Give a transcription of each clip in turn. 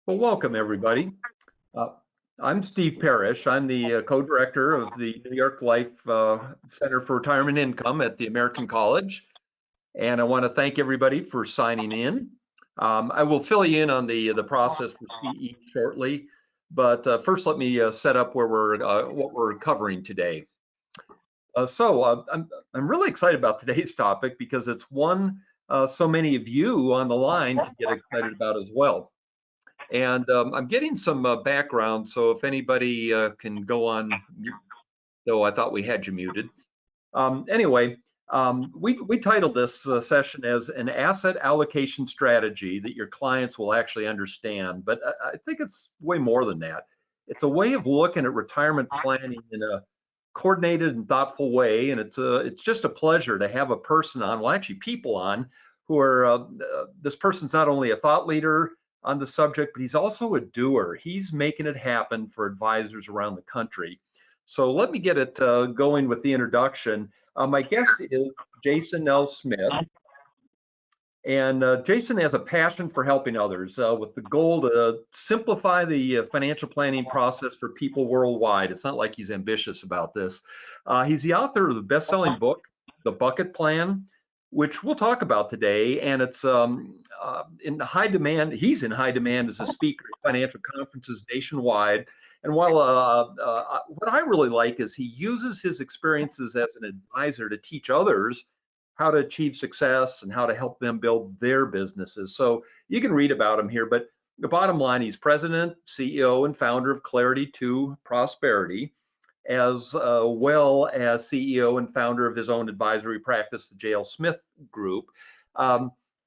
Well, welcome everybody. Uh, I'm Steve Parrish. I'm the co-director of the New York Life Center for Retirement Income at the American College, and I want to thank everybody for signing in. I will fill you in on the process for CE shortly, but first let me set up where what we're covering today. I'm really excited about today's topic because it's one so many of you on the line can get excited about as well. And I'm getting some background, so if anybody can go on, though I thought we had you muted. Anyway, we titled this session as an asset allocation strategy that your clients will actually understand, but I think it's way more than that. It's a way of looking at retirement planning in a coordinated and thoughtful way, and it's just a pleasure to have a person on, well, actually people on, who are, this person's not only a thought leader on the subject, but he's also a doer. He's making it happen for advisors around the country. So let me get it going with the introduction. My guest is Jason L. Smith. And Jason has a passion for helping others with the goal to simplify the financial planning process for people worldwide. It's not like he's ambitious about this. He's the author of the best-selling book, The Bucket Plan, which we'll talk about today. And it's in high demand. He's in high demand as a speaker at financial conferences nationwide. And while what I really like is he uses his experiences as an advisor to teach others how to achieve success and how to help them build their businesses. So you can read about him here, but the bottom line, he's president, CEO, and founder of Clarity to Prosperity, as well as CEO and founder of his own advisory practice, the J.L. Smith Group.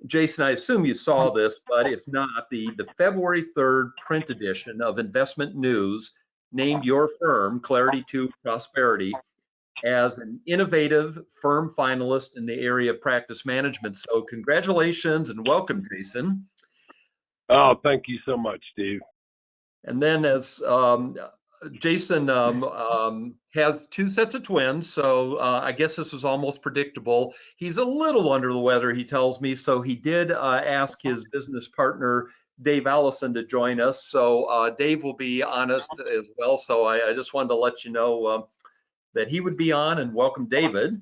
Jason, I assume you saw this, but if not, the February 3rd print edition of Investment News named your firm, Clarity to Prosperity, as an innovative firm finalist in the area of practice management. So congratulations and welcome, Jason. Oh, thank you so much, Steve. And then as Jason has two sets of twins, so I guess this was almost predictable. He's a little under the weather, he tells me, so he did ask his business partner, Dave Allison, to join us. So Dave will be on us as well. So I just wanted to let you know that he would be on, and welcome David.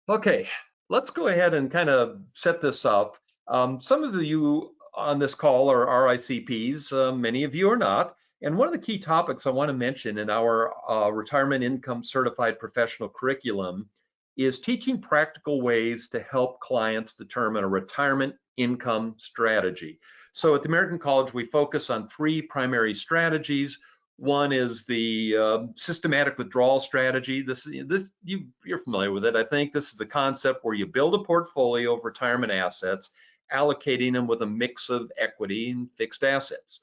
Okay, let's go ahead and kind of set this up. Some of you on this call are RICPs, many of you are not. And one of the key topics I want to mention in our retirement income certified professional curriculum is teaching practical ways to help clients determine a retirement income strategy. So at the American College, we focus on three primary strategies. One is the systematic withdrawal strategy. You're familiar with it, I think. This is the concept where you build a portfolio of retirement assets, allocating them with a mix of equity and fixed assets.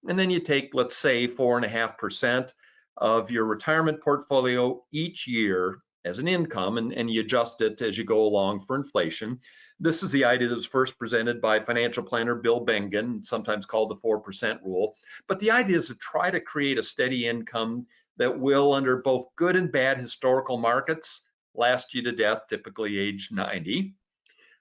And then you take, let's say, 4.5% of your retirement portfolio each year as an income, and you adjust it as you go along for inflation. This is the idea that was first presented by financial planner Bill Bengen, sometimes called the 4% rule. But the idea is to try to create a steady income that will, under both good and bad historical markets, last you to death, typically age 90.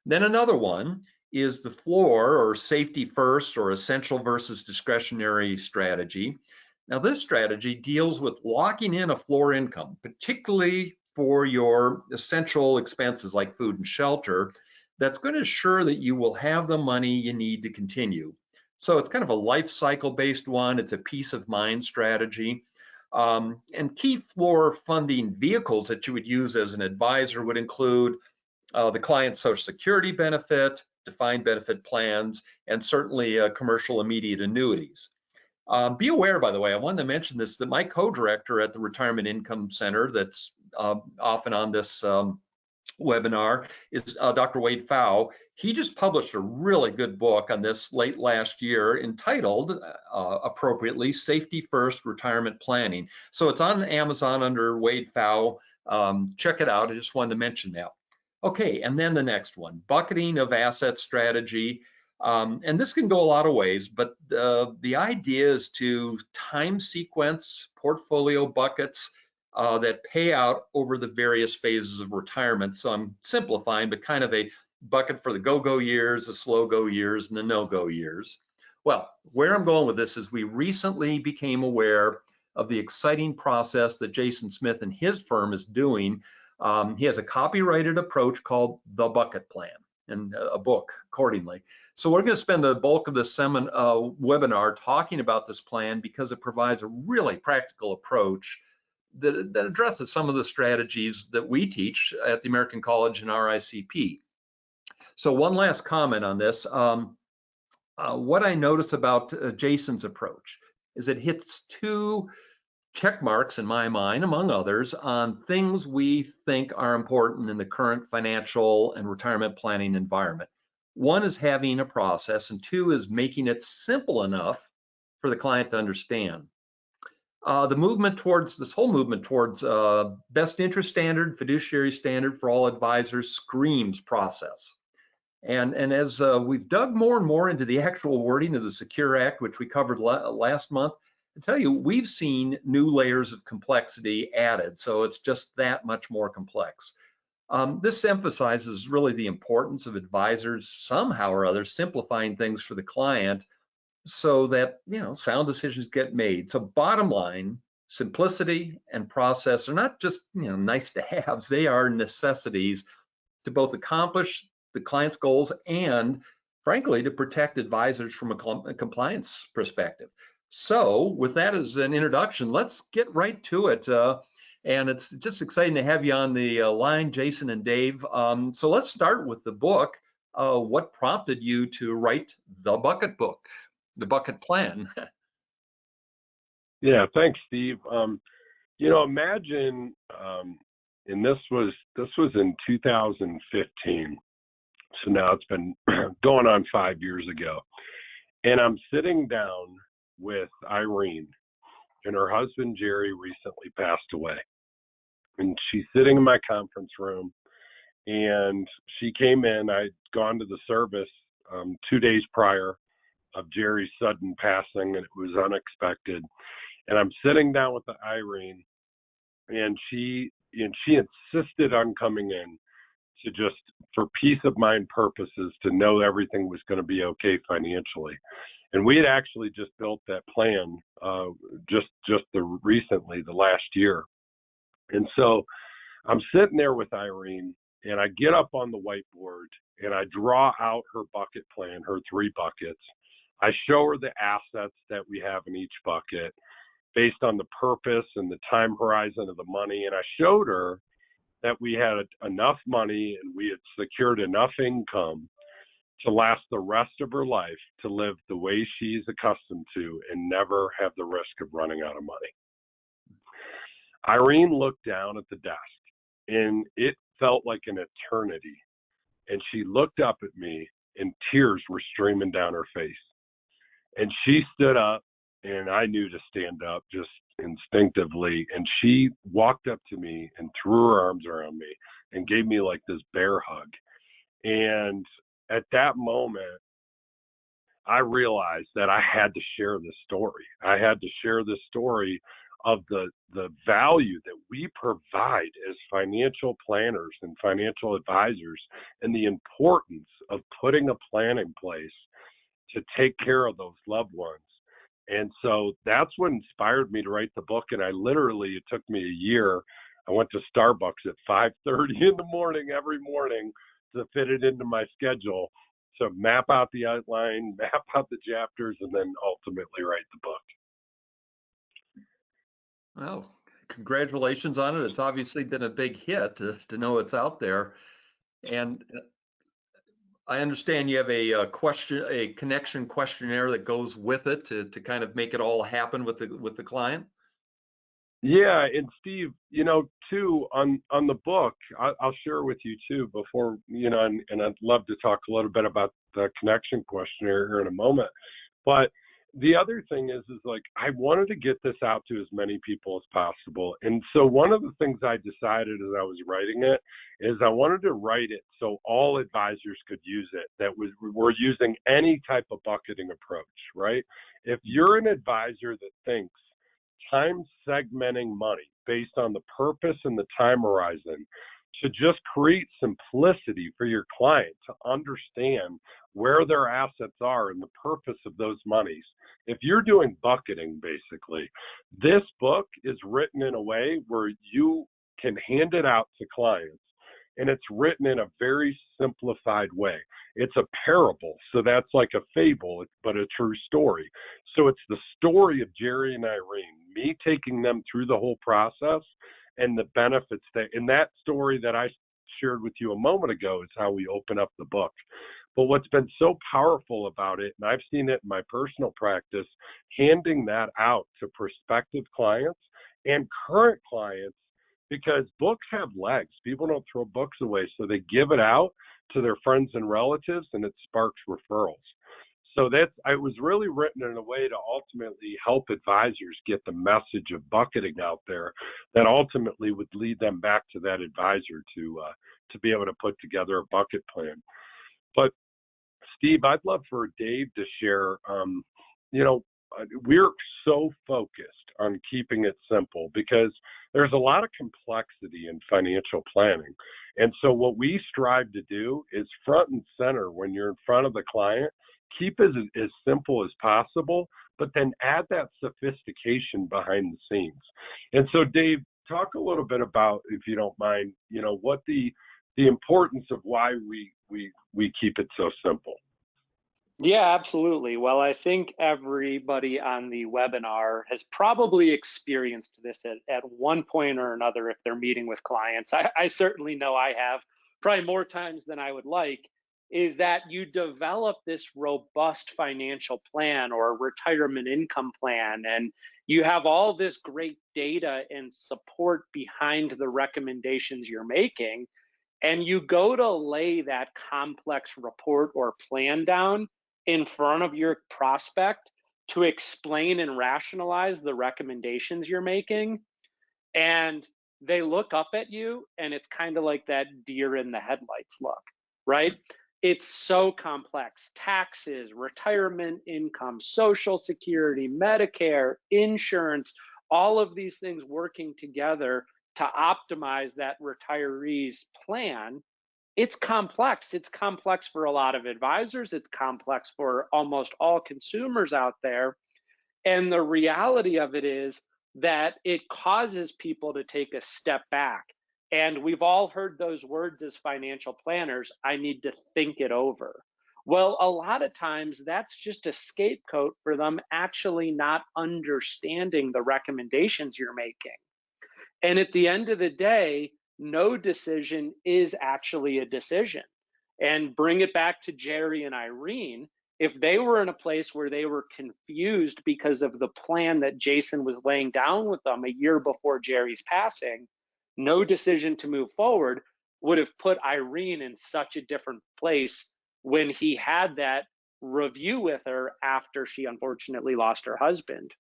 Then another one is the floor, or safety first, or essential versus discretionary strategy. Now, this strategy deals with locking in a floor income, particularly for your essential expenses like food and shelter, that's going to ensure that you will have the money you need to continue. So it's kind of a life cycle based one. It's a peace of mind strategy. And key floor funding vehicles that you would use as an advisor would include the client's Social Security benefit, defined benefit plans, and certainly commercial immediate annuities. Be aware, by the way, I wanted to mention this, that my co-director at the Retirement Income Center that's often on this webinar is Dr. Wade Pfau. He just published a really good book on this late last year entitled, appropriately, Safety First Retirement Planning. So it's on Amazon under Wade Pfau. Check it out. I just wanted to mention that. Okay, and then the next one, bucketing of asset strategy. And this can go a lot of ways, but the idea is to time sequence portfolio buckets that pay out over the various phases of retirement. So I'm simplifying, but kind of a bucket for the go-go years, the slow-go years, and the no-go years. Well, where I'm going with this is we recently became aware of the exciting process that Jason Smith and his firm is doing. He has a copyrighted approach called the bucket plan and a book accordingly. So we're going to spend the bulk of this webinar talking about this plan because it provides a really practical approach that addresses some of the strategies that we teach at the American College and RICP. So one last comment on this. What I notice about Jason's approach is it hits two check marks in my mind, among others, on things we think are important in the current financial and retirement planning environment. One is having a process, and two is making it simple enough for the client to understand. This whole movement towards best interest standard, fiduciary standard for all advisors screams process. And as we've dug more and more into the actual wording of the Secure Act, which we covered last month, I tell you, we've seen new layers of complexity added. So it's just that much more complex. This emphasizes really the importance of advisors somehow or other simplifying things for the client so that, sound decisions get made. So bottom line, simplicity and process are not just, nice to haves, they are necessities to both accomplish the client's goals and, frankly, to protect advisors from a compliance perspective. So with that as an introduction, let's get right to it. And it's just exciting to have you on the line, Jason and Dave. So let's start with the book. What prompted you to write the bucket book, the bucket plan? Yeah, thanks, Steve. Imagine, and this was in 2015. So now it's been going on 5 years ago. And I'm sitting down with Irene, and her husband, Jerry, recently passed away. And she's sitting in my conference room, and she came in. I'd gone to the service 2 days prior of Jerry's sudden passing, and it was unexpected. And I'm sitting down with Irene, and she insisted on coming in to just, for peace of mind purposes, to know everything was going to be okay financially. And we had actually just built that plan recently, the last year. And so I'm sitting there with Irene, and I get up on the whiteboard and I draw out her bucket plan, her 3 buckets. I show her the assets that we have in each bucket based on the purpose and the time horizon of the money. And I showed her that we had enough money and we had secured enough income to last the rest of her life to live the way she's accustomed to and never have the risk of running out of money. Irene looked down at the desk, and it felt like an eternity. And she looked up at me, and tears were streaming down her face. And she stood up, and I knew to stand up just instinctively. And she walked up to me and threw her arms around me and gave me like this bear hug. And at that moment, I realized that I had to share this story. I had to share this story of the value that we provide as financial planners and financial advisors, and the importance of putting a plan in place to take care of those loved ones. And so that's what inspired me to write the book. And it took me a year. I went to Starbucks at 5:30 in the morning every morning to fit it into my schedule, to map out the outline, map out the chapters, and then ultimately write the book. Well, congratulations on it. It's obviously been a big hit to know it's out there. And I understand you have a connection questionnaire that goes with it to kind of make it all happen with the client. Yeah, and Steve, too, on the book, I'll share with you too before, and I'd love to talk a little bit about the connection questionnaire here in a moment. But the other thing is like, I wanted to get this out to as many people as possible. And so one of the things I decided as I was writing it is I wanted to write it so all advisors could use it, that we're using any type of bucketing approach, right? If you're an advisor that thinks time segmenting money based on the purpose and the time horizon to just create simplicity for your client to understand where their assets are and the purpose of those monies. If you're doing bucketing, basically, this book is written in a way where you can hand it out to clients, and it's written in a very simplified way. It's a parable, so that's like a fable, but a true story. So it's the story of Jerry and Irene, me taking them through the whole process and the benefits that story that I shared with you a moment ago is how we open up the book. But what's been so powerful about it, and I've seen it in my personal practice, handing that out to prospective clients and current clients, because books have legs. People don't throw books away, so they give it out to their friends and relatives, and it sparks referrals. So it was really written in a way to ultimately help advisors get the message of bucketing out there that ultimately would lead them back to that advisor to be able to put together a bucket plan. But Steve, I'd love for Dave to share, we're so focused on keeping it simple because there's a lot of complexity in financial planning. And so what we strive to do is front and center when you're in front of the client, keep it as simple as possible, but then add that sophistication behind the scenes. And so Dave, talk a little bit about, if you don't mind, what the importance of why we keep it so simple. Yeah, absolutely. Well, I think everybody on the webinar has probably experienced this at one point or another if they're meeting with clients. I certainly know I have, probably more times than I would like, is that you develop this robust financial plan or retirement income plan, and you have all this great data and support behind the recommendations you're making, and you go to lay that complex report or plan down in front of your prospect to explain and rationalize the recommendations you're making. And they look up at you, and it's kind of like that deer in the headlights look, right? It's so complex. Taxes, retirement income, Social Security, Medicare, insurance, all of these things working together to optimize that retiree's plan. It's complex. It's complex for a lot of advisors. It's complex for almost all consumers out there. And the reality of it is that it causes people to take a step back. And we've all heard those words as financial planners: I need to think it over. Well, a lot of times that's just a scapegoat for them actually not understanding the recommendations you're making. And at the end of the day, no decision is actually a decision. And bring it back to Jerry and Irene. If they were in a place where they were confused because of the plan that Jason was laying down with them a year before Jerry's passing, no decision to move forward would have put Irene in such a different place when he had that review with her after she unfortunately lost her husband.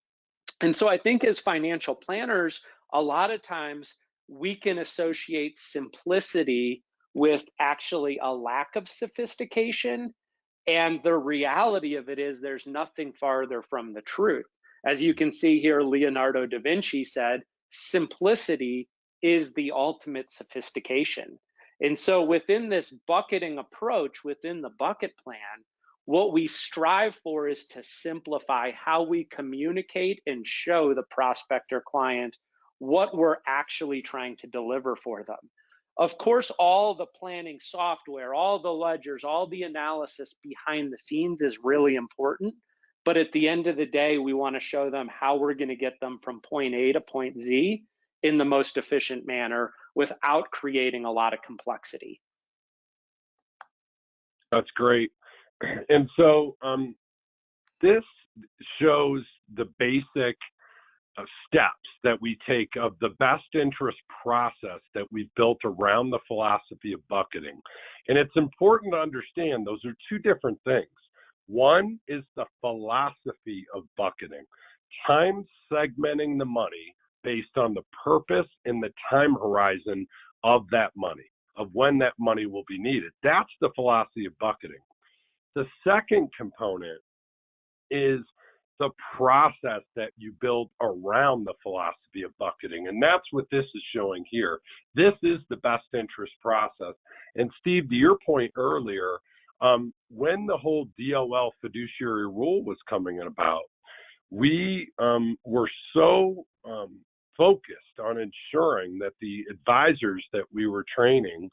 And so I think as financial planners, a lot of times we can associate simplicity with actually a lack of sophistication. And the reality of it is there's nothing farther from the truth. As you can see here, Leonardo da Vinci said, simplicity is the ultimate sophistication. And so within this bucketing approach, within the bucket plan, what we strive for is to simplify how we communicate and show the prospect or client what we're actually trying to deliver for them. Of course, all the planning software, all the ledgers, all the analysis behind the scenes is really important. But at the end of the day, we want to show them how we're going to get them from point A to point Z in the most efficient manner without creating a lot of complexity. That's great. And so this shows the basic steps that we take of the best interest process that we've built around the philosophy of bucketing. And it's important to understand those are two different things. One is the philosophy of bucketing, time segmenting the money based on the purpose and the time horizon of that money, of when that money will be needed. That's the philosophy of bucketing. The second component is the process that you build around the philosophy of bucketing. And that's what this is showing here. This is the best interest process. And Steve, to your point earlier, when the whole DOL fiduciary rule was coming about, we were so focused on ensuring that the advisors that we were training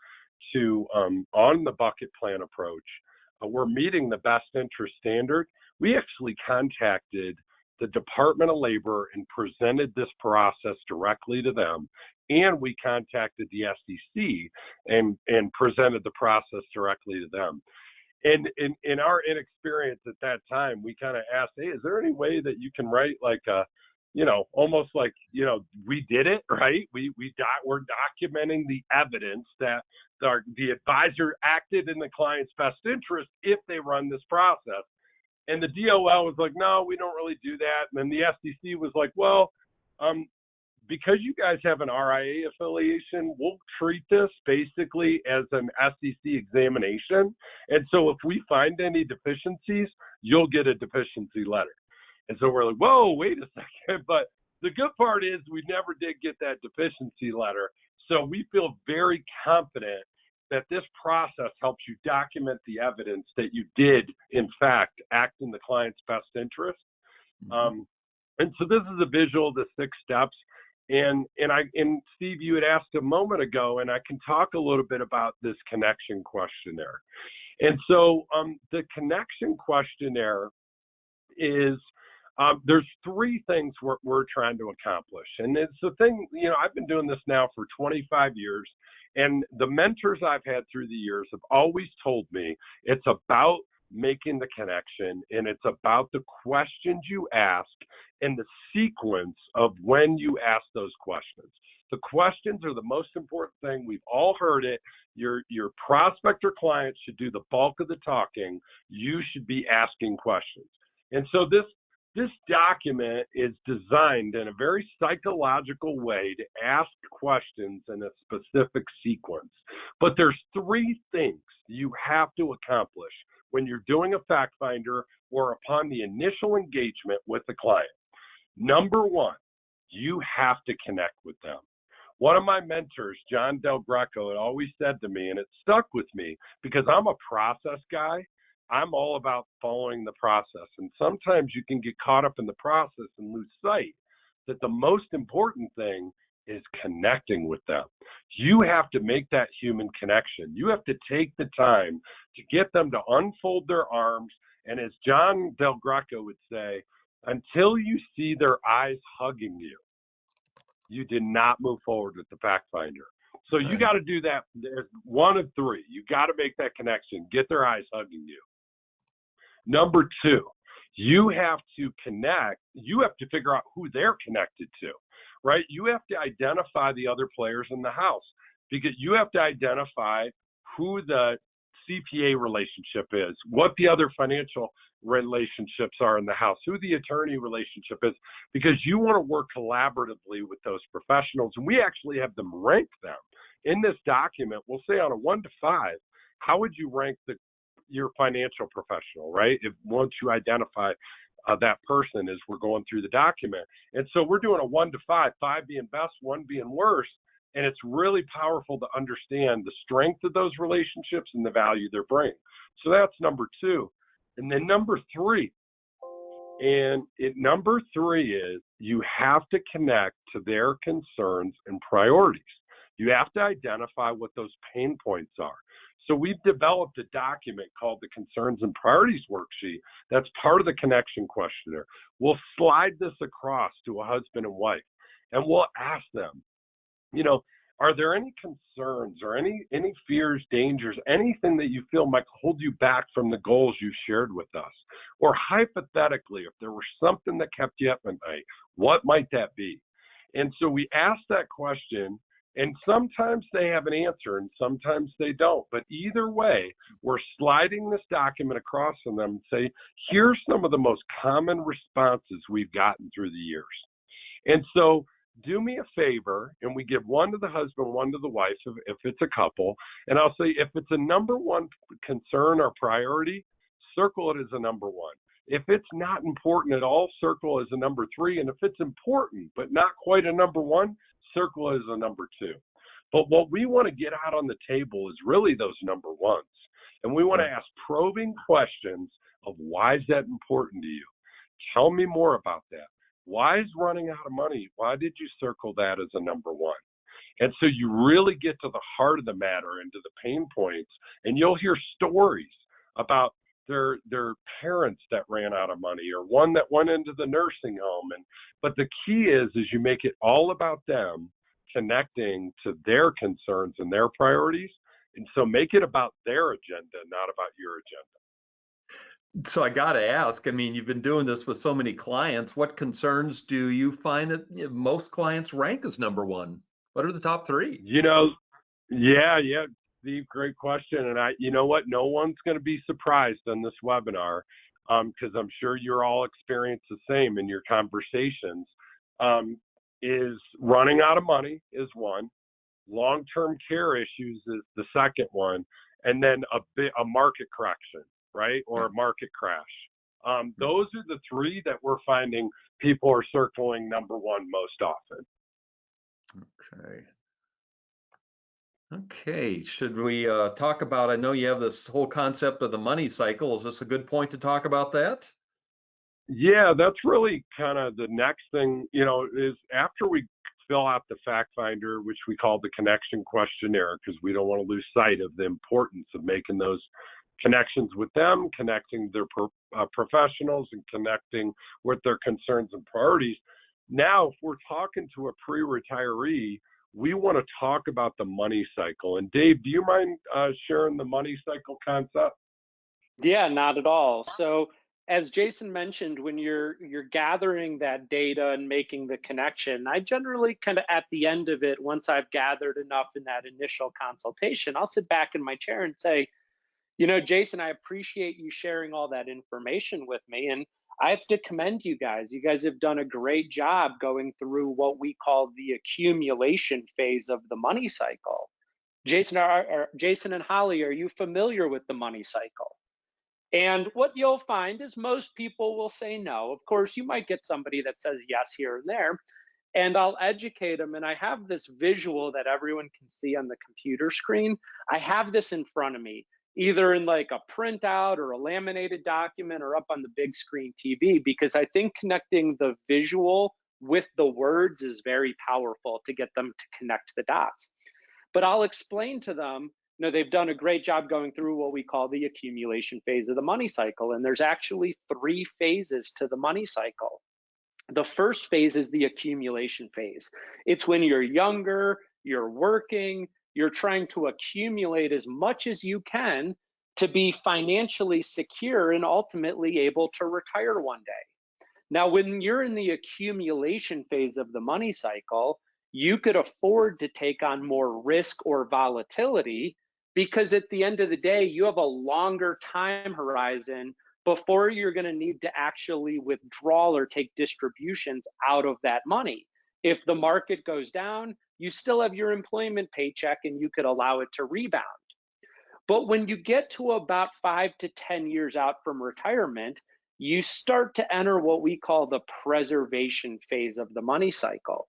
to on the bucket plan approach were meeting the best interest standard. We actually contacted the Department of Labor and presented this process directly to them. And we contacted the SEC and presented the process directly to them. And in our inexperience at that time, we kind of asked, hey, is there any way that you can write like a, almost like, we did it, right? We're documenting the evidence that the advisor acted in the client's best interest if they run this process. And the DOL was like, no, we don't really do that. And then the SEC was like, well, because you guys have an RIA affiliation, we'll treat this basically as an SEC examination. And so if we find any deficiencies, you'll get a deficiency letter. And so we're like, whoa, wait a second. But the good part is we never did get that deficiency letter. So we feel very confident that this process helps you document the evidence that you did, in fact, act in the client's best interest. And so this is a visual of the 6 steps. And Steve, you had asked a moment ago, and I can talk a little bit about this connection questionnaire. And so the connection questionnaire is, there's 3 things we're trying to accomplish. And it's the thing, I've been doing this now for 25 years, and the mentors I've had through the years have always told me it's about making the connection, and it's about the questions you ask and the sequence of when you ask those questions. The questions are the most important thing. We've all heard it. Your prospect or client should do the bulk of the talking. You should be asking questions. And so this document is designed in a very psychological way to ask questions in a specific sequence. But there's 3 things you have to accomplish when you're doing a fact finder or upon the initial engagement with the client. Number 1, you have to connect with them. One of my mentors, John Del Greco, had always said to me, and it stuck with me because I'm a process guy. I'm all about following the process. And sometimes you can get caught up in the process and lose sight that the most important thing is connecting with them. You have to make that human connection. You have to take the time to get them to unfold their arms. And as John Del Greco would say, until you see their eyes hugging you, you did not move forward with the fact finder. So you got to do that. There's 1 of 3. You got to make that connection. Get their eyes hugging you. Number 2, you have to connect. You have to figure out who they're connected to, right? You have to identify the other players in the house because you have to identify who the CPA relationship is, what the other financial relationships are in the house, who the attorney relationship is, because you want to work collaboratively with those professionals. And we actually have them rank them. In this document, we'll say on a 1 to 5, how would you rank your financial professional, right? If once you identify that person as we're going through the document. And so we're doing a 1 to 5, 5 being best, 1 being worst. And it's really powerful to understand the strength of those relationships and the value they're bringing. So that's number 2. And then number 3, number 3 is you have to connect to their concerns and priorities. You have to identify what those pain points are. So we've developed a document called the Concerns and Priorities Worksheet. That's part of the connection questionnaire. We'll slide this across to a husband and wife, and we'll ask them, are there any concerns or any fears, dangers, anything that you feel might hold you back from the goals you shared with us? Or hypothetically, if there were something that kept you up at night, what might that be? And so we ask that question. And sometimes they have an answer and sometimes they don't. But either way, we're sliding this document across from them and say, here's some of the most common responses we've gotten through the years. And so do me a favor, and we give 1 to the husband, 1 to the wife if it's a couple. And I'll say if it's a number 1 concern or priority, circle it as a number 1. If it's not important at all, circle as a number 3. And if it's important, but not quite a number 1, circle as a number 2. But what we want to get out on the table is really those number 1s. And we want to ask probing questions of why is that important to you? Tell me more about that. Why is running out of money? Why did you circle that as a number 1? And so you really get to the heart of the matter and to the pain points, and you'll hear stories about their parents that ran out of money, or one that went into the nursing home. But the key is you make it all about them, connecting to their concerns and their priorities. And so make it about their agenda, not about your agenda. So I got to ask, I mean, you've been doing this with so many clients. What concerns do you find that most clients rank as number 1? What are the top 3? Yeah, Steve, great question. And you know what? No one's going to be surprised on this webinar, because I'm sure you're all experienced the same in your conversations. Is running out of money is one. Long-term care issues is the second one, and then a market correction, right, or a market crash. Those are the 3 that we're finding people are circling number 1 most often. Okay. Should we talk about? I know you have this whole concept of the money cycle. Is this a good point to talk about that? Yeah, that's really kind of the next thing. Is after we fill out the fact finder, which we call the connection questionnaire, because we don't want to lose sight of the importance of making those connections with them, connecting their professionals, and connecting with their concerns and priorities. Now, if we're talking to a pre-retiree, we want to talk about the money cycle. And Dave, do you mind sharing the money cycle concept? Yeah, not at all. So as Jason mentioned, when you're gathering that data and making the connection, I generally kind of at the end of it, once I've gathered enough in that initial consultation, I'll sit back in my chair and say, Jason, I appreciate you sharing all that information with me. And I have to commend you guys. You guys have done a great job going through what we call the accumulation phase of the money cycle. Jason, Jason and Holly, are you familiar with the money cycle? And what you'll find is most people will say no. Of course, you might get somebody that says yes here and there, and I'll educate them. And I have this visual that everyone can see on the computer screen. I have this in front of me, either in like a printout or a laminated document or up on the big screen TV, because I think connecting the visual with the words is very powerful to get them to connect the dots. But I'll explain to them, they've done a great job going through what we call the accumulation phase of the money cycle. And there's actually 3 phases to the money cycle. The first phase is the accumulation phase. It's when you're younger, you're working, you're trying to accumulate as much as you can to be financially secure and ultimately able to retire one day. Now, when you're in the accumulation phase of the money cycle, you could afford to take on more risk or volatility, because at the end of the day, you have a longer time horizon before you're going to need to actually withdraw or take distributions out of that money. If the market goes down, you still have your employment paycheck and you could allow it to rebound. But when you get to about 5 to 10 years out from retirement, you start to enter what we call the preservation phase of the money cycle.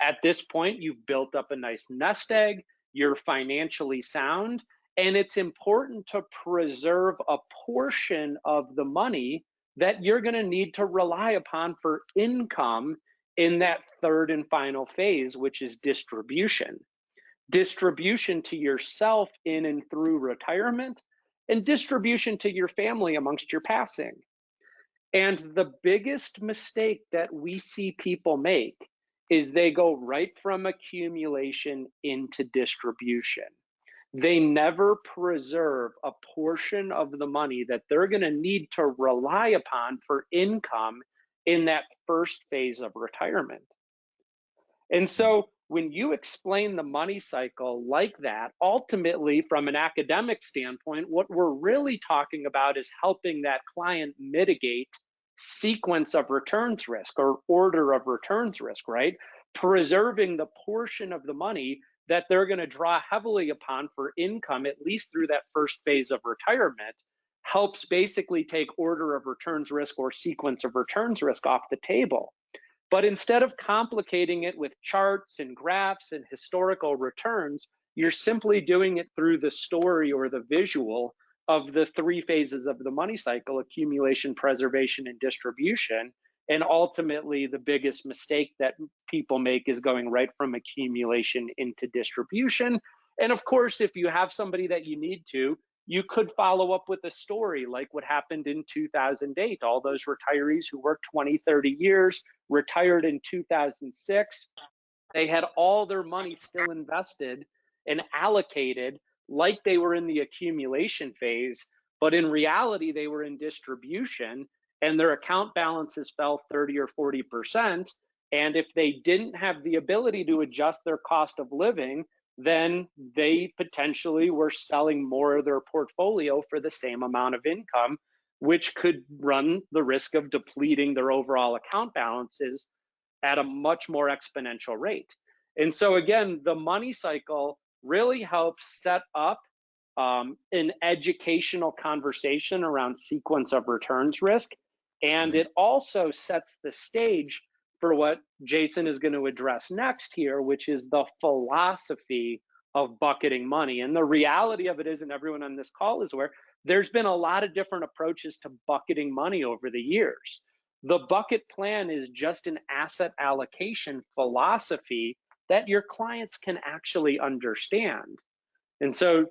At this point, you've built up a nice nest egg, you're financially sound, and it's important to preserve a portion of the money that you're going to need to rely upon for income in that third and final phase, which is distribution. Distribution to yourself in and through retirement, and distribution to your family amongst your passing. And the biggest mistake that we see people make is they go right from accumulation into distribution. They never preserve a portion of the money that they're going to need to rely upon for income in that first phase of retirement. And so when you explain the money cycle like that, ultimately from an academic standpoint, what we're really talking about is helping that client mitigate sequence of returns risk or order of returns risk, right? Preserving the portion of the money that they're going to draw heavily upon for income, at least through that first phase of retirement, helps basically take order of returns risk or sequence of returns risk off the table. But instead of complicating it with charts and graphs and historical returns, you're simply doing it through the story or the visual of the three phases of the money cycle: accumulation, preservation, and distribution. And ultimately, the biggest mistake that people make is going right from accumulation into distribution. And of course, if you have somebody that you need to, you could follow up with a story like what happened in 2008. All those retirees who worked 20, 30 years, retired in 2006, they had all their money still invested and allocated like they were in the accumulation phase, but in reality, they were in distribution and their account balances fell 30 or 40%. And if they didn't have the ability to adjust their cost of living, then they potentially were selling more of their portfolio for the same amount of income, which could run the risk of depleting their overall account balances at a much more exponential rate. And so again, the money cycle really helps set up an educational conversation around sequence of returns risk. And it also sets the stage for what Jason is going to address next here, which is the philosophy of bucketing money. And the reality of it is, and everyone on this call is aware, there's been a lot of different approaches to bucketing money over the years. The bucket plan is just an asset allocation philosophy that your clients can actually understand. And so,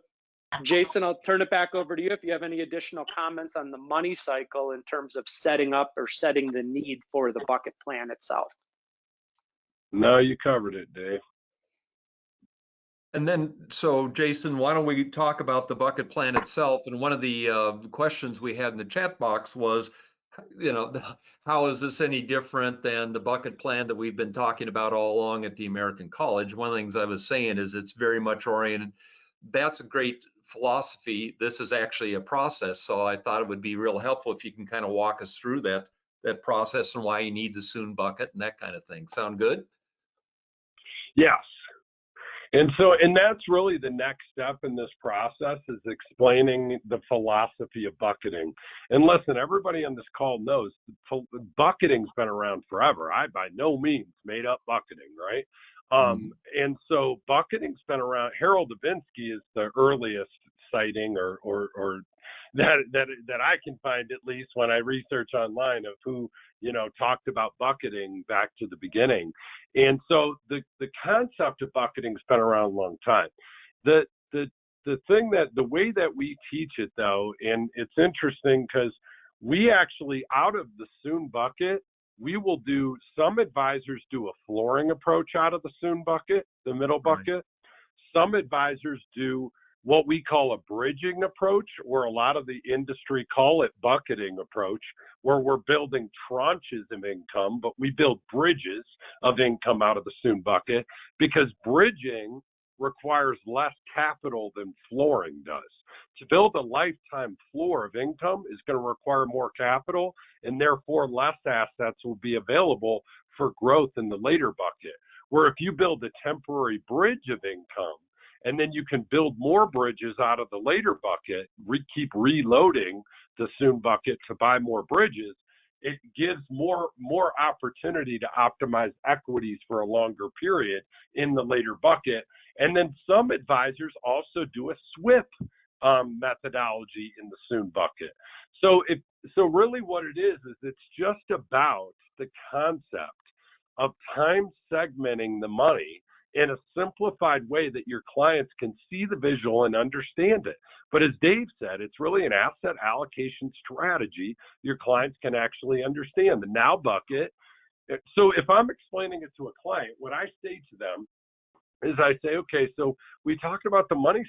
Jason, I'll turn it back over to you if you have any additional comments on the money cycle in terms of setting up or setting the need for the bucket plan itself. No, you covered it, Dave. And then, so Jason, why don't we talk about the bucket plan itself? And one of the questions we had in the chat box was, how is this any different than the bucket plan that we've been talking about all along at the American College? One of the things I was saying is it's very much oriented. That's a great philosophy. This is actually a process. So I thought it would be real helpful if you can kind of walk us through that process and why you need the soon bucket and that kind of thing. Sound good? Yes. And that's really the next step in this process, is explaining the philosophy of bucketing. And listen, everybody on this call knows bucketing's been around forever. I by no means made up bucketing, right? And so bucketing's been around. Harold Davinsky is the earliest citing or that I can find, at least when I research online, of who talked about bucketing back to the beginning. And so the concept of bucketing's been around a long time. The thing that the way that we teach it, though, and it's interesting because we actually, out of the soon bucket, we will do, some advisors do a flooring approach out of the soon bucket, the middle bucket. Some advisors do what we call a bridging approach, or a lot of the industry call it bucketing approach, where we're building tranches of income, but we build bridges of income out of the soon bucket, because bridging requires less capital than flooring does. To build a lifetime floor of income is going to require more capital, and therefore less assets will be available for growth in the later bucket. Where if you build a temporary bridge of income, and then you can build more bridges out of the later bucket, keep reloading the soon bucket to buy more bridges, it gives more opportunity to optimize equities for a longer period in the later bucket. And then some advisors also do a SWIP methodology in the soon bucket. So really what it is it's just about the concept of time segmenting the money in a simplified way that your clients can see the visual and understand it. But as Dave said, it's really an asset allocation strategy your clients can actually understand. The now bucket. So if I'm explaining it to a client, what I say to them is I say, okay, so we talked about the money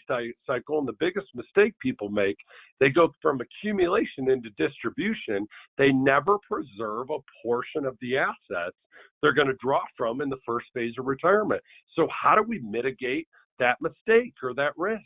cycle, and the biggest mistake people make, they go from accumulation into distribution. They never preserve a portion of the assets they're going to draw from in the first phase of retirement. So how do we mitigate that mistake or that risk?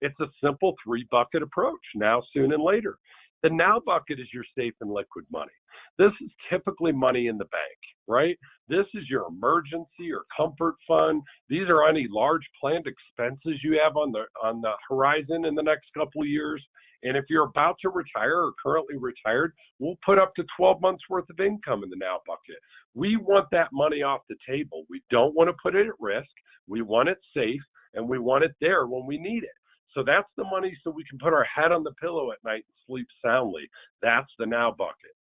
It's a simple 3-bucket approach: now, soon, and later. The now bucket is your safe and liquid money. This is typically money in the bank, right? This is your emergency or comfort fund. These are any large planned expenses you have on the horizon in the next couple of years. And if you're about to retire or currently retired, we'll put up to 12 months worth of income in the now bucket. We want that money off the table. We don't want to put it at risk. We want it safe, and we want it there when we need it. So that's the money so we can put our head on the pillow at night and sleep soundly. That's the now bucket.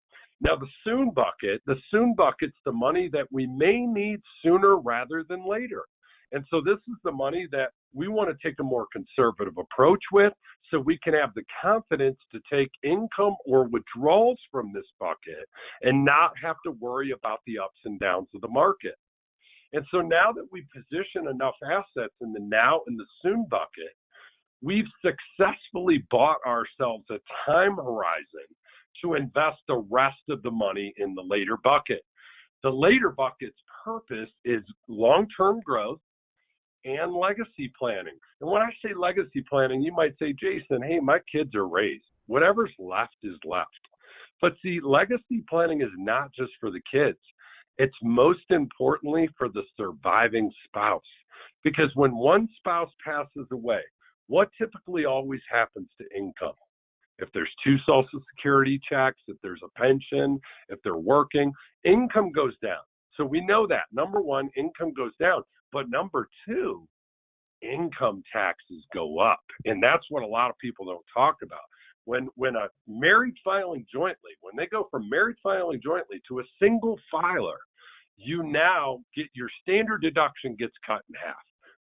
Now, the soon bucket's the money that we may need sooner rather than later. And so this is the money that we want to take a more conservative approach with, so we can have the confidence to take income or withdrawals from this bucket and not have to worry about the ups and downs of the market. And so now that we position enough assets in the now and the soon bucket, we've successfully bought ourselves a time horizon to invest the rest of the money in the later bucket. The later bucket's purpose is long-term growth and legacy planning. And when I say legacy planning, you might say, Jason, hey, my kids are raised. Whatever's left is left. But see, legacy planning is not just for the kids. It's most importantly for the surviving spouse. Because when one spouse passes away, what typically always happens to income? If there's 2 Social Security checks, if there's a pension, if they're working, income goes down. So we know that. Number one, income goes down. But number 2, income taxes go up. And that's what a lot of people don't talk about. When a married filing jointly, when they go from married filing jointly to a single filer, you now get your standard deduction gets cut in half.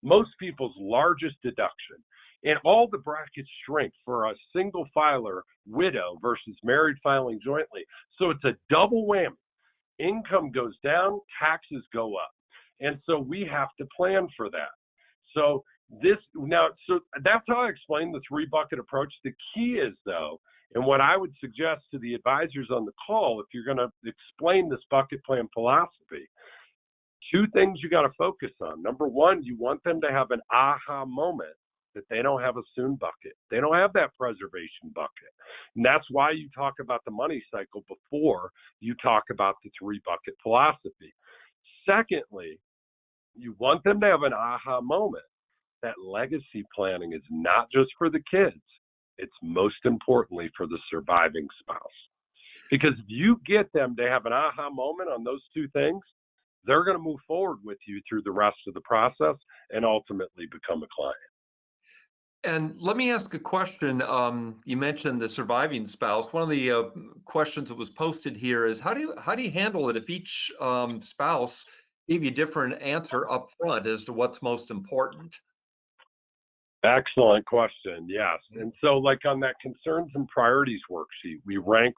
Most people's largest deduction. And all the brackets shrink for a single filer widow versus married filing jointly. So it's a double whammy. Income goes down, taxes go up. And so we have to plan for that. So that's how I explain the 3-bucket approach. The key is, though, and what I would suggest to the advisors on the call, if you're going to explain this bucket plan philosophy, 2 things you got to focus on. Number 1, you want them to have an aha moment that they don't have a soon bucket. They don't have that preservation bucket. And that's why you talk about the money cycle before you talk about the 3-bucket philosophy. Secondly, you want them to have an aha moment that legacy planning is not just for the kids. It's most importantly for the surviving spouse. Because if you get them to have an aha moment on those 2 things, they're going to move forward with you through the rest of the process and ultimately become a client. And let me ask a question. You mentioned the surviving spouse. One of the questions that was posted here is how do you handle it if each spouse gave you a different answer up front as to what's most important? Excellent question. Yes. And so like on that concerns and priorities worksheet, we rank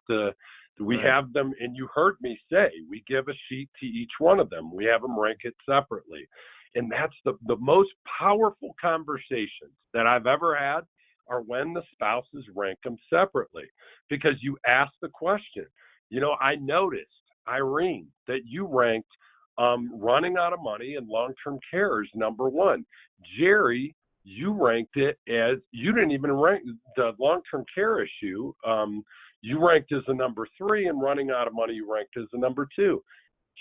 we have them, and you heard me say, we give a sheet to each one of them. We have them rank it separately. And that's the most powerful conversations that I've ever had are when the spouses rank them separately, because you ask the question, I noticed, Irene, that you ranked running out of money and long-term care is number 1. Jerry, you ranked it as, you didn't even rank the long-term care issue. You ranked as a number 3, and running out of money you ranked as a number 2.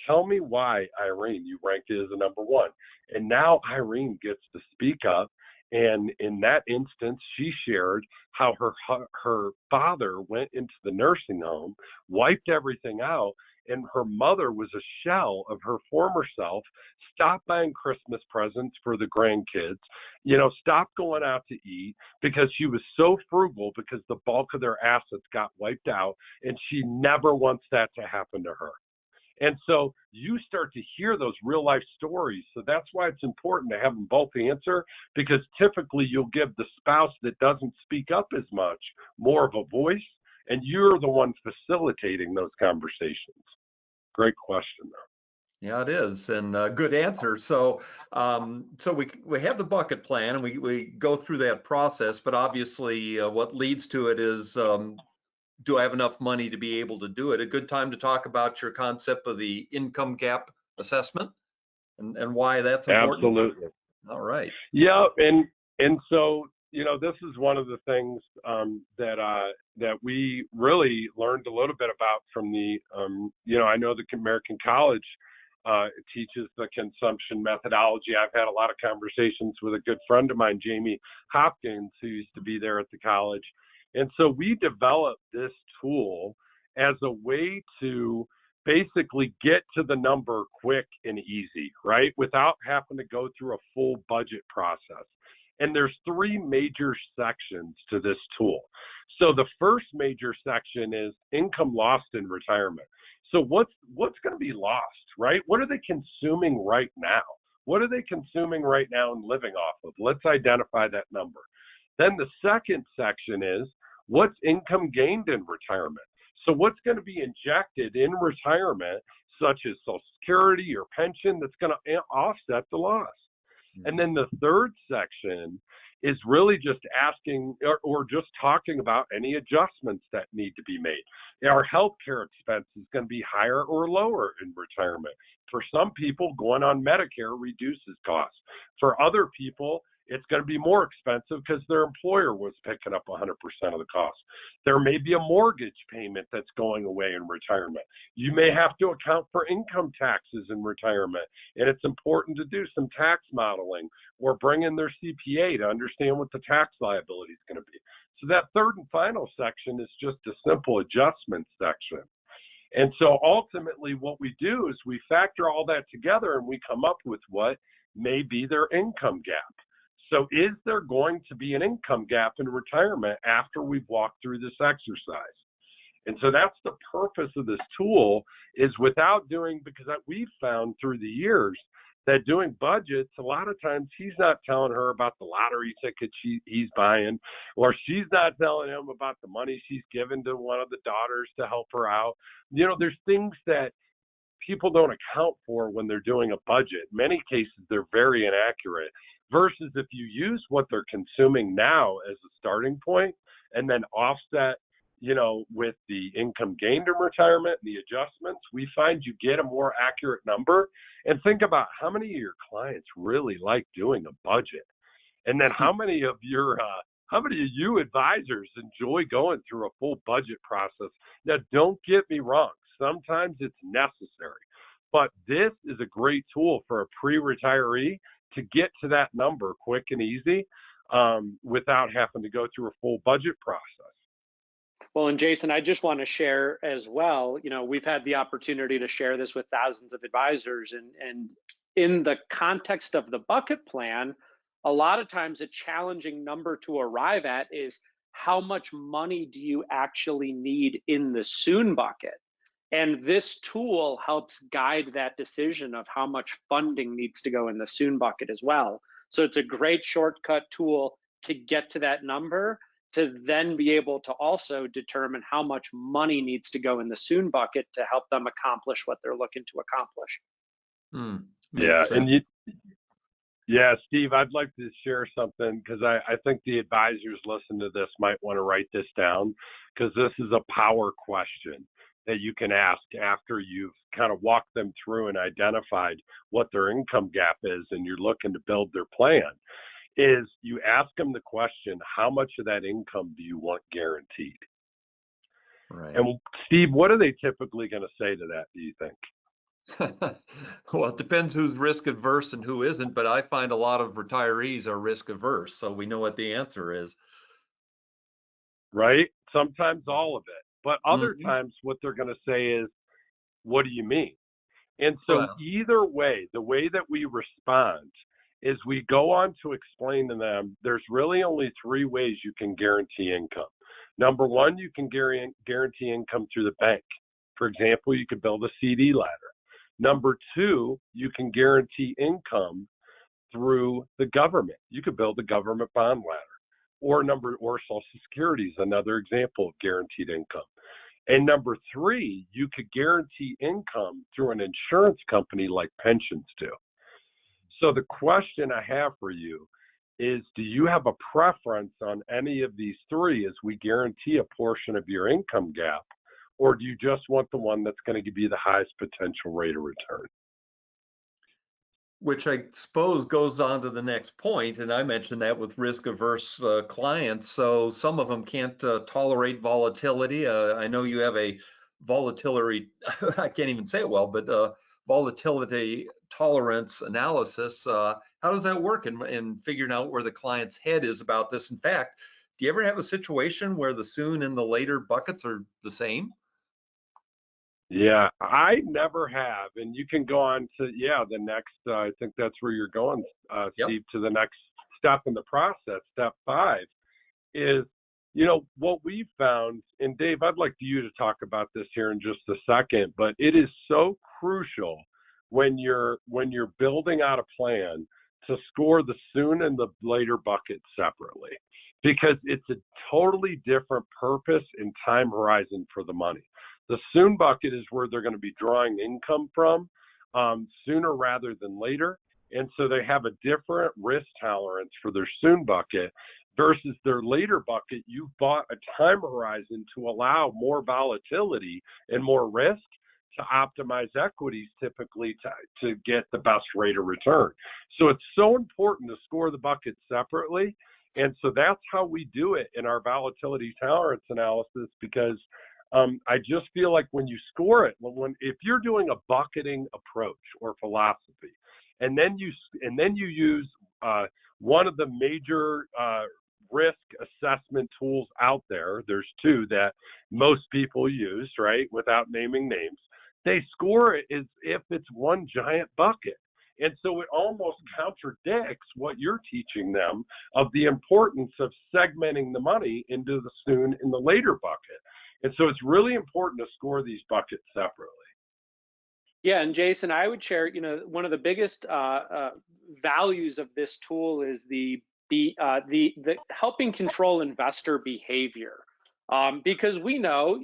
Tell me why, Irene, you ranked it as a number 1. And now Irene gets to speak up. And in that instance, she shared how her father went into the nursing home, wiped everything out, and her mother was a shell of her former self, stopped buying Christmas presents for the grandkids, stopped going out to eat because she was so frugal because the bulk of their assets got wiped out, and she never wants that to happen to her. And so you start to hear those real life stories. So that's why it's important to have them both answer, because typically you'll give the spouse that doesn't speak up as much more of a voice, and you're the one facilitating those conversations. Great question, though. Yeah, it is, and good answer. So, we have the bucket plan, and we go through that process. But obviously, what leads to it is, do I have enough money to be able to do it? A good time to talk about your concept of the income gap assessment and why that's important. Absolutely. All right. Yeah, and so this is one of the things that we really learned a little bit about from the I know the American College teaches the consumption methodology. I've had a lot of conversations with a good friend of mine, Jamie Hopkins, who used to be there at the college. And so we developed this tool as a way to basically get to the number quick and easy, right? Without having to go through a full budget process. And there's three major sections to this tool. So the first major section is income lost in retirement. So what's going to be lost, right? What are they consuming right now? What are they consuming right now and living off of? Let's identify that number. Then the second section is what's income gained in retirement. So what's going to be injected in retirement, such as Social Security or pension, that's going to offset the loss. And then the third section is really just asking or just talking about any adjustments that need to be made. Our healthcare expense is going to be higher or lower in retirement. For some people, going on Medicare reduces costs. For other people, it's going to be more expensive because their employer was picking up 100% of the cost. There may be a mortgage payment that's going away in retirement. You may have to account for income taxes in retirement, and it's important to do some tax modeling or bring in their CPA to understand what the tax liability is going to be. So that third and final section is just a simple adjustment section. And so ultimately what we do is we factor all that together and we come up with what may be their income gap. So is there going to be an income gap in retirement after we've walked through this exercise? And so that's the purpose of this tool, is without doing, because we've found through the years that doing budgets, a lot of times he's not telling her about the lottery ticket he's buying, or she's not telling him about the money she's given to one of the daughters to help her out. You know, there's things that people don't account for when they're doing a budget. In many cases, they're very inaccurate. Versus if you use what they're consuming now as a starting point and then offset, you know, with the income gained in retirement and the adjustments, we find you get a more accurate number. And think about how many of your clients really like doing a budget. And then how many of you advisors enjoy going through a full budget process? Now, don't get me wrong. Sometimes it's necessary, but this is a great tool for a pre-retiree to get to that number quick and easy without having to go through a full budget process. Well, and Jason, I just want to share as well, you know, we've had the opportunity to share this with thousands of advisors, and in the context of the bucket plan, a lot of times a challenging number to arrive at is how much money do you actually need in the soon bucket? And this tool helps guide that decision of how much funding needs to go in the soon bucket as well. So it's a great shortcut tool to get to that number, to then be able to also determine how much money needs to go in the soon bucket to help them accomplish what they're looking to accomplish. Yeah, Steve, I'd like to share something, because I think the advisors listening to this might want to write this down, because this is a power question that you can ask after you've kind of walked them through and identified what their income gap is and you're looking to build their plan. Is you ask them the question, how much of that income do you want guaranteed? Right. And Steve, what are they typically going to say to that, do you think? Well, it depends who's risk averse and who isn't, but I find a lot of retirees are risk averse, so we know what the answer is. Right? Sometimes all of it. But other times what they're going to say is, what do you mean? And so either way, the way that we respond is we go on to explain to them there's really only three ways you can guarantee income. Number one, you can guarantee income through the bank. For example, you could build a CD ladder. Number two, you can guarantee income through the government. You could build a government bond ladder. Or Social Security is another example of guaranteed income. And number three, you could guarantee income through an insurance company like pensions do. So the question I have for you is, do you have a preference on any of these three as we guarantee a portion of your income gap? Or do you just want the one that's going to give you the highest potential rate of return? Which I suppose goes on to the next point, and I mentioned that with risk-averse clients. So some of them can't tolerate volatility. I know you have a volatility, I can't even say it well, but volatility tolerance analysis. How does that work in figuring out where the client's head is about this? In fact, do you ever have a situation where the soon and the later buckets are the same? Yeah, I never have. And you can go on to, the next, I think that's where you're going, Yep. Steve, to the next step in the process. Step 5 is, what we've found, and Dave, I'd like you to talk about this here in just a second, but it is so crucial when you're building out a plan to score the soon and the later bucket separately, because it's a totally different purpose and time horizon for the money. The soon bucket is where they're going to be drawing income from sooner rather than later. And so they have a different risk tolerance for their soon bucket versus their later bucket. You've bought a time horizon to allow more volatility and more risk to optimize equities, typically to get the best rate of return. So it's so important to score the buckets separately. And so that's how we do it in our volatility tolerance analysis, because I just feel like when you score it, if you're doing a bucketing approach or philosophy, and then you use one of the major risk assessment tools out there. There's 2 that most people use, right? Without naming names, they score it as if it's one giant bucket. And so it almost contradicts what you're teaching them of the importance of segmenting the money into the soon and the later bucket. And so it's really important to score these buckets separately. Yeah, and Jason, I would share, one of the biggest values of this tool is the helping control investor behavior, because we know,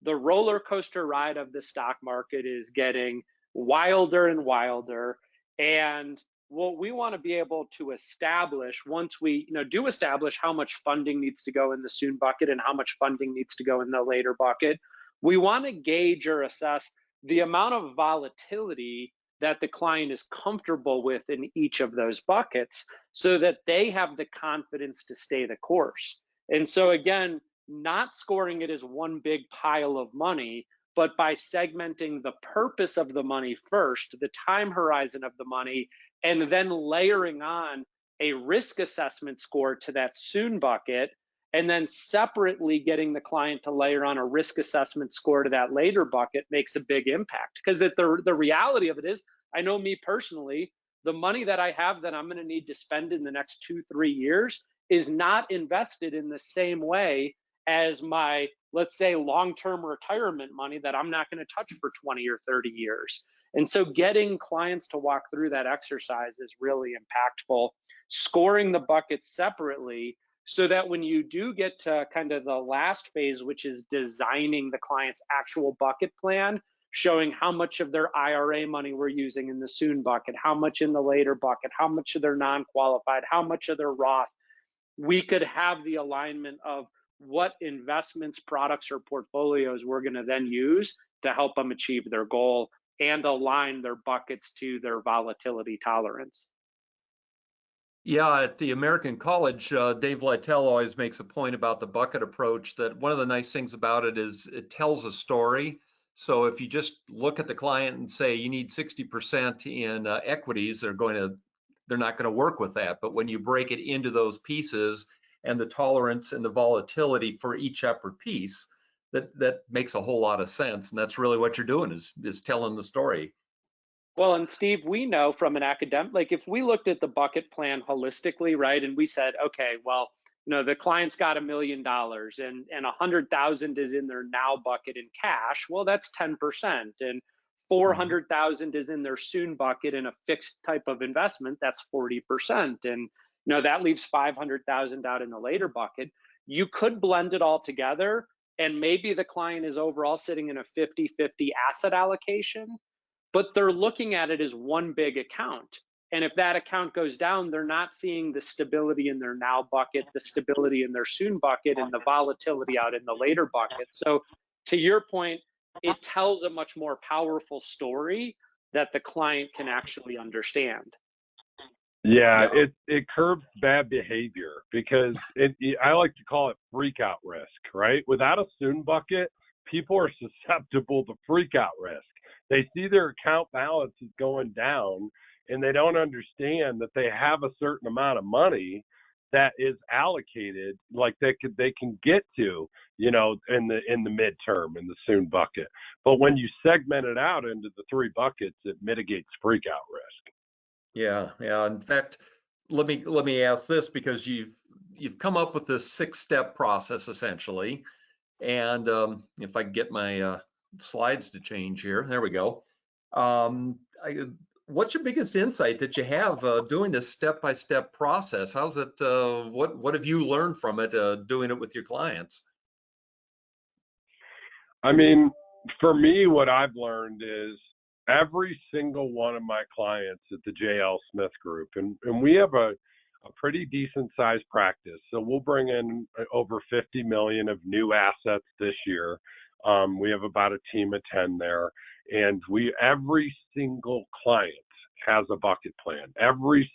the roller coaster ride of the stock market is getting wilder and wilder, and what we want to be able to establish once we do establish how much funding needs to go in the soon bucket and how much funding needs to go in the later bucket, we want to gauge or assess the amount of volatility that the client is comfortable with in each of those buckets so that they have the confidence to stay the course. And so again, not scoring it as one big pile of money, but by segmenting the purpose of the money first, the time horizon of the money, and then layering on a risk assessment score to that soon bucket, and then separately getting the client to layer on a risk assessment score to that later bucket makes a big impact. Because the reality of it is, I know me personally, the money that I have that I'm going to need to spend in the next 2-3 years is not invested in the same way as my, let's say, long-term retirement money that I'm not going to touch for 20 or 30 years. And so getting clients to walk through that exercise is really impactful. Scoring the buckets separately so that when you do get to kind of the last phase, which is designing the client's actual bucket plan, showing how much of their IRA money we're using in the soon bucket, how much in the later bucket, how much of their non-qualified, how much of their Roth, we could have the alignment of what investments, products, or portfolios we're going to then use to help them achieve their goal and align their buckets to their volatility tolerance. Yeah, at the American College, Dave Lytell always makes a point about the bucket approach, that one of the nice things about it is it tells a story. So if you just look at the client and say you need 60% in equities, they're not going to work with that. But when you break it into those pieces and the tolerance and the volatility for each separate piece, that makes a whole lot of sense. And that's really what you're doing is telling the story. Well, and Steve, we know from an academic, like if we looked at the bucket plan holistically, right, and we said, okay, well, the client's got $1 million and 100,000 is in their now bucket in cash. Well, that's 10%, and 400,000 is in their soon bucket in a fixed type of investment. That's 40%, and that leaves 500,000 out in the later bucket. You could blend it all together, and maybe the client is overall sitting in a 50-50 asset allocation, but they're looking at it as one big account. And if that account goes down, they're not seeing the stability in their now bucket, the stability in their soon bucket, and the volatility out in the later bucket. So to your point, it tells a much more powerful story that the client can actually understand. Yeah, it curbs bad behavior, because I like to call it freak out risk, right? Without a soon bucket, people are susceptible to freak out risk. They see their account balance is going down and they don't understand that they have a certain amount of money that is allocated, like they can get to, in the midterm, in the soon bucket. But when you segment it out into the 3 buckets, it mitigates freak out risk. Yeah, yeah. In fact, let me ask this, because you've come up with this 6-step process essentially. And if I can get my slides to change here, there we go. Um, what's your biggest insight that you have doing this step-by-step process? How's it? What have you learned from it doing it with your clients? I mean, for me, what I've learned is every single one of my clients at the JL Smith Group, and we have a pretty decent sized practice. So we'll bring in over 50 million of new assets this year. We have about a team of 10 there, and every single client has a bucket plan. Everybody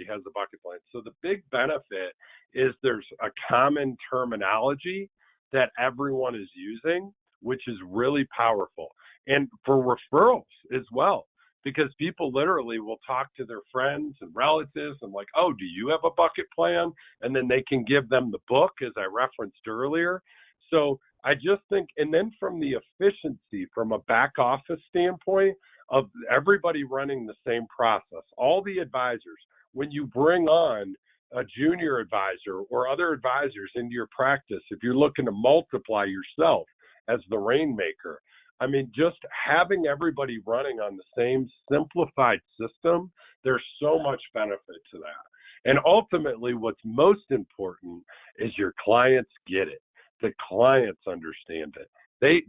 has a bucket plan. So the big benefit is there's a common terminology that everyone is using, which is really powerful. And for referrals as well, because people literally will talk to their friends and relatives and like, oh, do you have a bucket plan? And then they can give them the book, as I referenced earlier. So I just think, and then from the efficiency, from a back office standpoint of everybody running the same process, all the advisors, when you bring on a junior advisor or other advisors into your practice, if you're looking to multiply yourself as the rainmaker, I mean, just having everybody running on the same simplified system, there's so much benefit to that. And ultimately, what's most important is your clients get it. The clients understand it.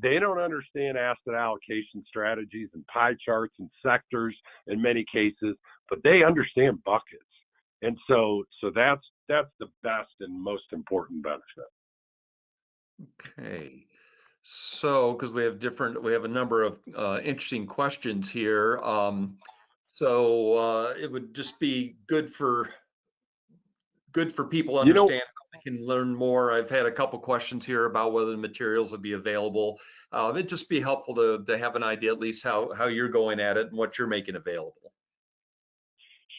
They don't understand asset allocation strategies and pie charts and sectors in many cases, but they understand buckets. And so that's the best and most important benefit. Okay. So, because we have a number of interesting questions here. So it would just be good for people to You know, understand how they can learn more. I've had a couple questions here about whether the materials will be available. It'd just be helpful to have an idea at least how you're going at it and what you're making available.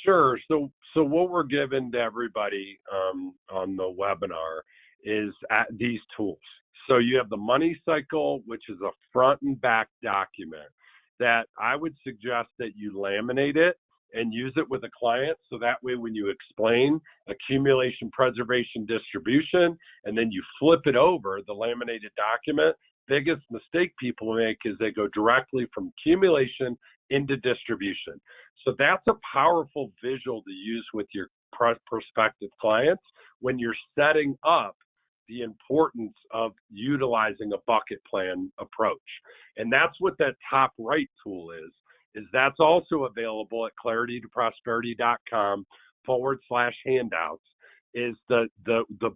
sure. So what we're giving to everybody on the webinar is these tools. So you have the money cycle, which is a front and back document that I would suggest that you laminate it and use it with a client. So that way, when you explain accumulation, preservation, distribution, and then you flip it over, the laminated document, biggest mistake people make is they go directly from accumulation into distribution. So that's a powerful visual to use with your prospective clients when you're setting up the importance of utilizing a bucket plan approach. And that's what that top right tool is that's also available at claritytoprosperity.com/handouts, is the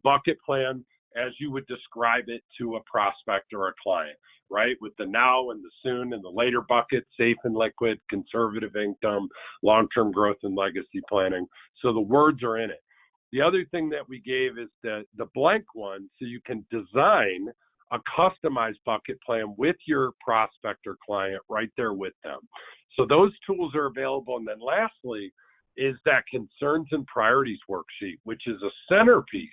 bucket plan as you would describe it to a prospect or a client, right? With the now and the soon and the later bucket, safe and liquid, conservative income, long-term growth and legacy planning. So the words are in it. The other thing that we gave is the blank one, so you can design a customized bucket plan with your prospect or client right there with them. So those tools are available. And then lastly is that concerns and priorities worksheet, which is a centerpiece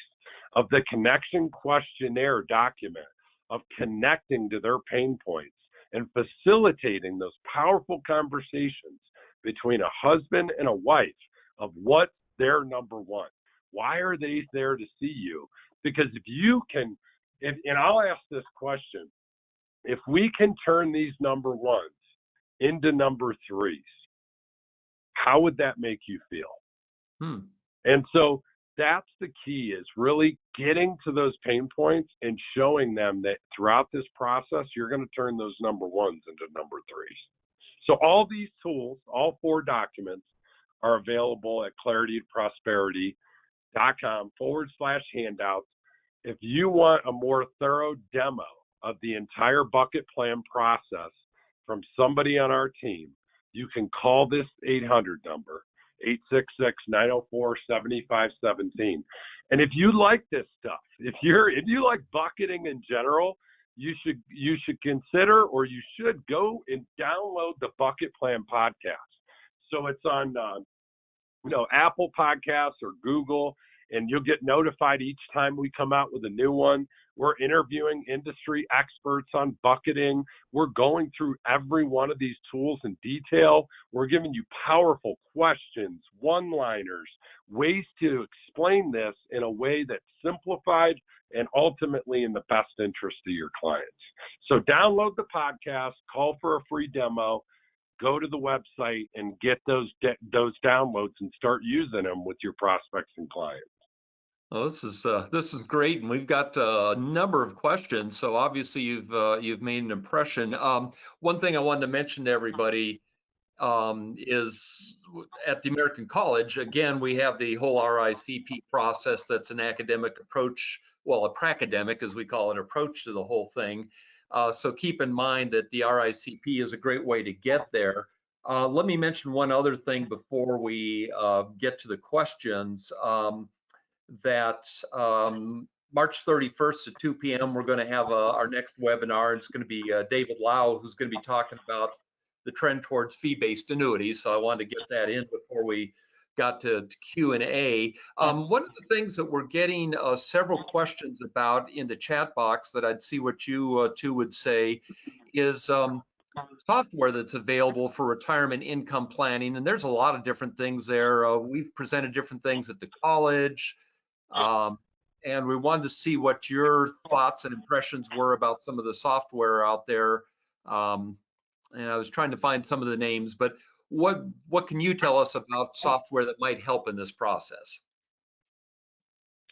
of the connection questionnaire document of connecting to their pain points and facilitating those powerful conversations between a husband and a wife of what their number one. Why are they there to see you? Because if you can, and I'll ask this question, if we can turn these number ones into number threes, how would that make you feel? And so that's the key, is really getting to those pain points and showing them that throughout this process, you're going to turn those number ones into number threes. So all these tools, all 4 documents, are available at claritytoprosperity.com/handouts. If you want a more thorough demo of the entire bucket plan process from somebody on our team, you can call this 800 number, 866-904-7517. And if you like this stuff, if you like bucketing in general, you should consider, or you should go and download the Bucket Plan podcast. So it's on Apple Podcasts or Google, and you'll get notified each time we come out with a new one. We're interviewing industry experts on bucketing. We're going through every one of these tools in detail. We're giving you powerful questions, one-liners, ways to explain this in a way that's simplified and ultimately in the best interest of your clients. So download the podcast, call for a free demo, go to the website and get those downloads and start using them with your prospects and clients. Well, this is great, and we've got a number of questions. So obviously you've made an impression. One thing I wanted to mention to everybody is at the American College, again, we have the whole RICP process. That's an academic approach, well, a pracademic, as we call it, approach to the whole thing. So keep in mind that the RICP is a great way to get there. Let me mention one other thing before we get to the questions. That March 31st at 2 p.m. we're going to have our next webinar. It's going to be David Lau, who's going to be talking about the trend towards fee-based annuities. So I wanted to get that in before we got to Q&A. One of the things that we're getting several questions about in the chat box that I'd see what you two would say is software that's available for retirement income planning. And there's a lot of different things there. We've presented different things at the college. And we wanted to see what your thoughts and impressions were about some of the software out there. And I was trying to find some of the names, but what can you tell us about software that might help in this process?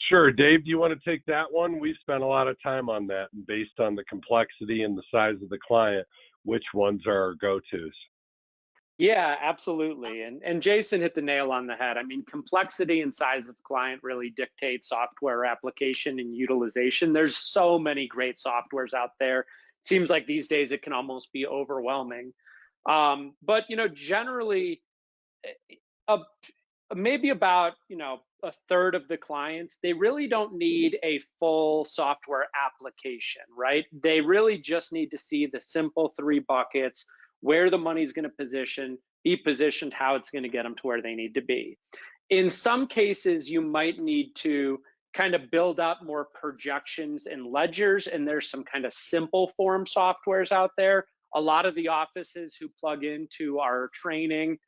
Sure. Dave, do you want to take that one? We've spent a lot of time on that, and based on the complexity and the size of the client, which ones are our go-tos? Yeah, absolutely. And Jason hit the nail on the head. I mean, complexity and size of client really dictate software application and utilization. There's so many great softwares out there. It seems like these days it can almost be overwhelming. But, generally, maybe about, a third of the clients, they really don't need a full software application, right? They really just need to see the simple 3 buckets, where the money's going to be positioned, how it's going to get them to where they need to be. In some cases, you might need to kind of build up more projections and ledgers, and there's some kind of simple form softwares out there. A lot of the offices who plug into our training,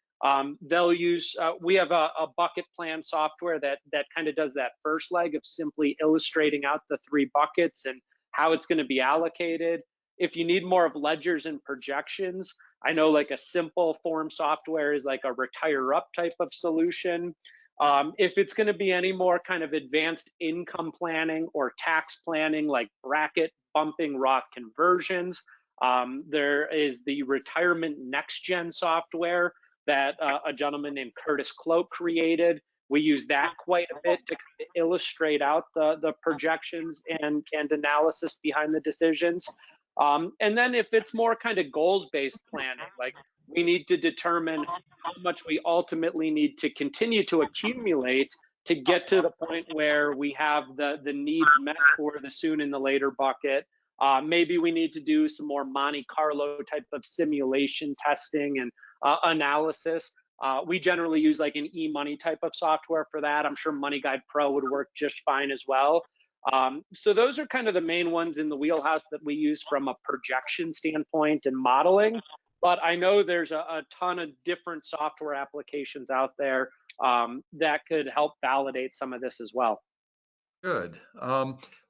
they'll use, we have a bucket plan software that kind of does that first leg of simply illustrating out the 3 buckets and how it's going to be allocated. If you need more of ledgers and projections, I know like a simple form software is like a retire up type of solution. If it's going to be any more kind of advanced income planning or tax planning, like bracket bumping Roth conversions, there is the retirement next gen software that a gentleman named Curtis Cloak created. We use that quite a bit to kind of illustrate out the projections and analysis behind the decisions. And then if it's more kind of goals-based planning, like we need to determine how much we ultimately need to continue to accumulate to get to the point where we have the needs met for the soon and the later bucket. Maybe we need to do some more Monte Carlo type of simulation testing and analysis. We generally use like an e-money type of software for that. I'm sure Money Guide Pro would work just fine as well. So those are kind of the main ones in the wheelhouse that we use from a projection standpoint and modeling. But I know there's a ton of different software applications out there that could help validate some of this as well. Good.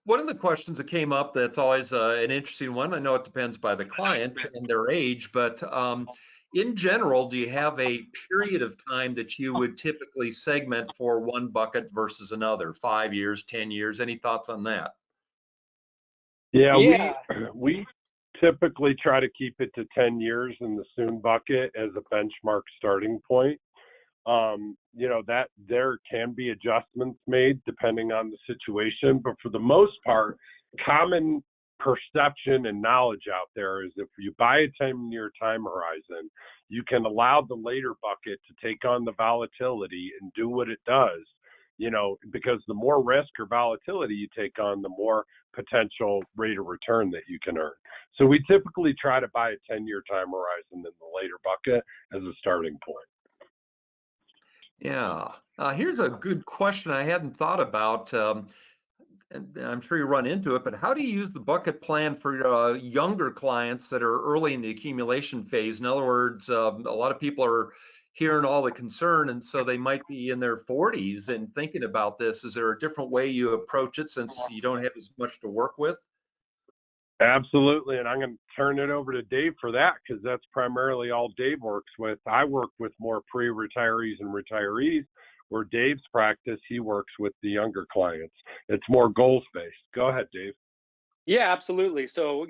One of the questions that came up that's always an interesting one, I know it depends by the client and their age, but in general, do you have a period of time that you would typically segment for one bucket versus another? 5 years, 10 years? Any thoughts on that? Yeah. We typically try to keep it to 10 years in the soon bucket as a benchmark starting point. That there can be adjustments made depending on the situation, but for the most part, common perception and knowledge out there is if you buy a 10-year time horizon, you can allow the later bucket to take on the volatility and do what it does, because the more risk or volatility you take on, the more potential rate of return that you can earn. So we typically try to buy a 10-year time horizon in the later bucket as a starting point. Yeah. Here's a good question I hadn't thought about. And I'm sure you run into it, but how do you use the bucket plan for younger clients that are early in the accumulation phase? In other words, a lot of people are hearing all the concern, and so they might be in their 40s and thinking about this. Is there a different way you approach it since you don't have as much to work with? Absolutely. And I'm going to turn it over to Dave for that because that's primarily all Dave works with. I work with more pre-retirees and retirees, where Dave's practice, he works with the younger clients. It's more goals-based. Go ahead, Dave. Yeah, absolutely. So,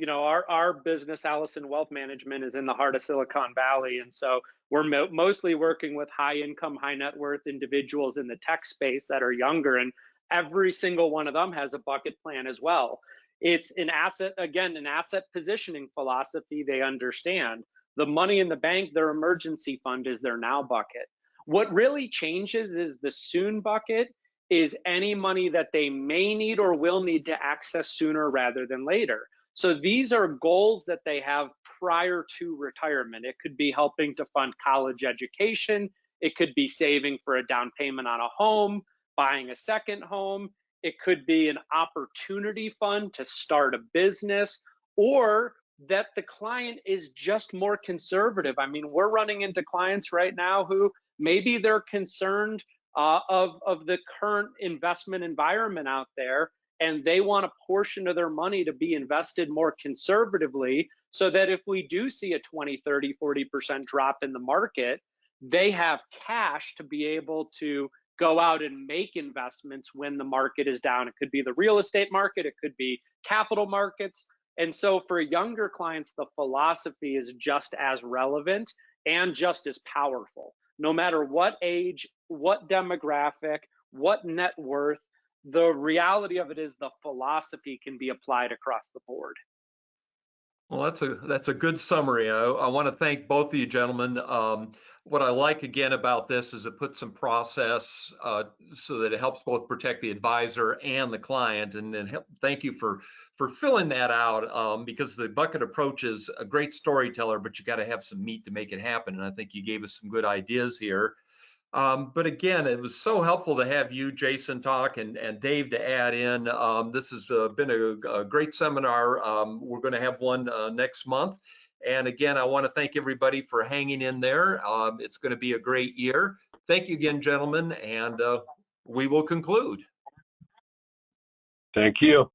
our business, Allison Wealth Management, is in the heart of Silicon Valley. And so we're mostly working with high income, high net worth individuals in the tech space that are younger. And every single one of them has a bucket plan as well. It's an asset positioning philosophy they understand. The money in the bank, their emergency fund is their now bucket. What really changes is the soon bucket is any money that they may need or will need to access sooner rather than later. So these are goals that they have prior to retirement. It could be helping to fund college education. It could be saving for a down payment on a home, buying a second home. It could be an opportunity fund to start a business, or that the client is just more conservative. I mean, we're running into clients right now who maybe they're concerned of the current investment environment out there, and they want a portion of their money to be invested more conservatively so that if we do see a 20, 30, 40% drop in the market, they have cash to be able to go out and make investments when the market is down. It could be the real estate market, it could be capital markets. And so for younger clients, the philosophy is just as relevant and just as powerful. No matter what age, what demographic, what net worth, the reality of it is the philosophy can be applied across the board. Well, that's a good summary. I want to thank both of you gentlemen. What I like again about this is it puts some process so that it helps both protect the advisor and the client. And then thank you for filling that out because the bucket approach is a great storyteller, but you got to have some meat to make it happen. And I think you gave us some good ideas here. But again, it was so helpful to have you, Jason, talk and Dave to add in. This has been a great seminar. We're going to have one next month. And again, I want to thank everybody for hanging in there. It's going to be a great year. Thank you again, gentlemen, and we will conclude. Thank you.